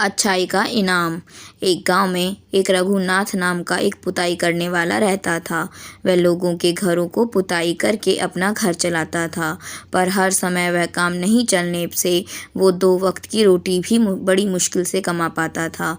अच्छाई का इनाम। एक गांव में एक रघुनाथ नाम का एक पुताई करने वाला रहता था। वह लोगों के घरों को पुताई करके अपना घर चलाता था, पर हर समय वह काम नहीं चलने से वो 2 वक्त की रोटी भी बड़ी मुश्किल से कमा पाता था।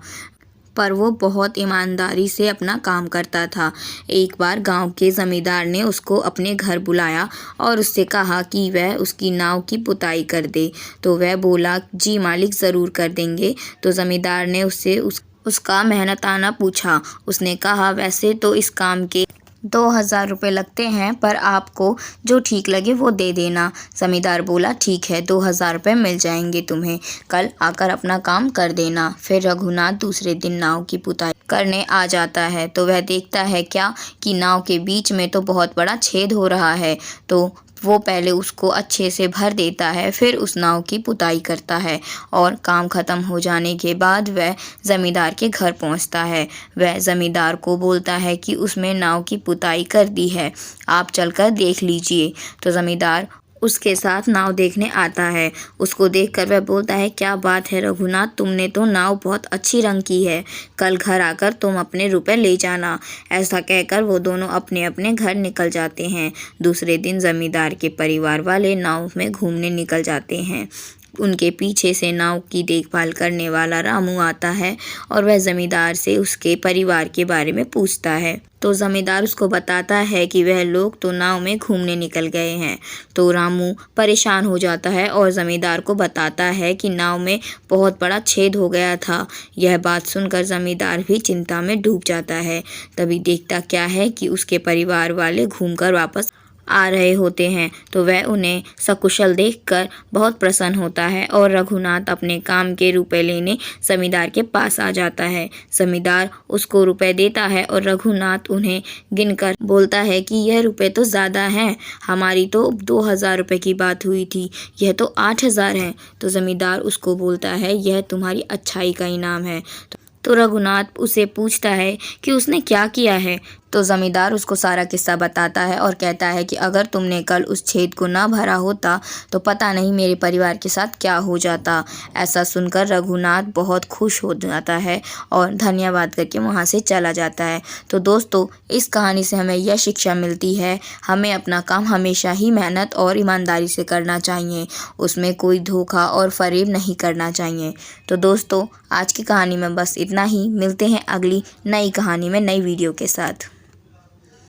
पर वो बहुत ईमानदारी से अपना काम करता था। एक बार गांव के ज़मींदार ने उसको अपने घर बुलाया और उससे कहा कि वह उसकी नाव की पुताई कर दे। तो वह बोला, जी मालिक, ज़रूर कर देंगे। तो ज़मींदार ने उससे उसका मेहनताना पूछा। उसने कहा, वैसे तो इस काम के 2000 रुपये लगते हैं, पर आपको जो ठीक लगे वो दे देना। ज़मींदार बोला, ठीक है, 2000 रुपये मिल जाएंगे तुम्हें, कल आकर अपना काम कर देना। फिर रघुनाथ दूसरे दिन नाव की पुताई करने आ जाता है तो वह देखता है क्या कि नाव के बीच में तो बहुत बड़ा छेद हो रहा है। तो वो पहले उसको अच्छे से भर देता है, फिर उस नाव की पुताई करता है और काम ख़त्म हो जाने के बाद वह ज़मींदार के घर पहुंचता है। वह ज़मींदार को बोलता है कि उसमें नाव की पुताई कर दी है, आप चलकर देख लीजिए। तो ज़मींदार उसके साथ नाव देखने आता है। उसको देखकर वह बोलता है, क्या बात है रघुनाथ, तुमने तो नाव बहुत अच्छी रंग की है, कल घर आकर तुम अपने रुपए ले जाना। ऐसा कहकर वो दोनों अपने अपने घर निकल जाते हैं। दूसरे दिन ज़मींदार के परिवार वाले नाव में घूमने निकल जाते हैं। उनके पीछे से नाव की देखभाल करने वाला रामू आता है और वह ज़मींदार से उसके परिवार के बारे में पूछता है। तो ज़मींदार उसको बताता है कि वह लोग तो नाव में घूमने निकल गए हैं। तो रामू परेशान हो जाता है और ज़मींदार को बताता है कि नाव में बहुत बड़ा छेद हो गया था। यह बात सुनकर ज़मींदार भी चिंता में डूब जाता है। तभी देखता क्या है कि उसके परिवार वाले घूमकर वापस आ रहे होते हैं। तो वह उन्हें सकुशल देखकर बहुत प्रसन्न होता है और रघुनाथ अपने काम के रुपए लेने ज़मींदार के पास आ जाता है। ज़मींदार उसको रुपए देता है और रघुनाथ उन्हें गिनकर बोलता है कि यह रुपए तो ज़्यादा हैं, हमारी तो 2000 रुपये की बात हुई थी, यह तो 8000 हैं। तो ज़मींदार उसको बोलता है, यह तुम्हारी अच्छाई का इनाम है। तो रघुनाथ उसे पूछता है कि उसने क्या किया है। तो ज़मींदार उसको सारा किस्सा बताता है और कहता है कि अगर तुमने कल उस छेद को ना भरा होता तो पता नहीं मेरे परिवार के साथ क्या हो जाता। ऐसा सुनकर रघुनाथ बहुत खुश हो जाता है और धन्यवाद करके वहाँ से चला जाता है। तो दोस्तों, इस कहानी से हमें यह शिक्षा मिलती है, हमें अपना काम हमेशा ही मेहनत और ईमानदारी से करना चाहिए, उसमें कोई धोखा और फरेब नहीं करना चाहिए। तो दोस्तों, आज की कहानी में बस इतना ही। मिलते हैं अगली नई कहानी में नई वीडियो के साथ।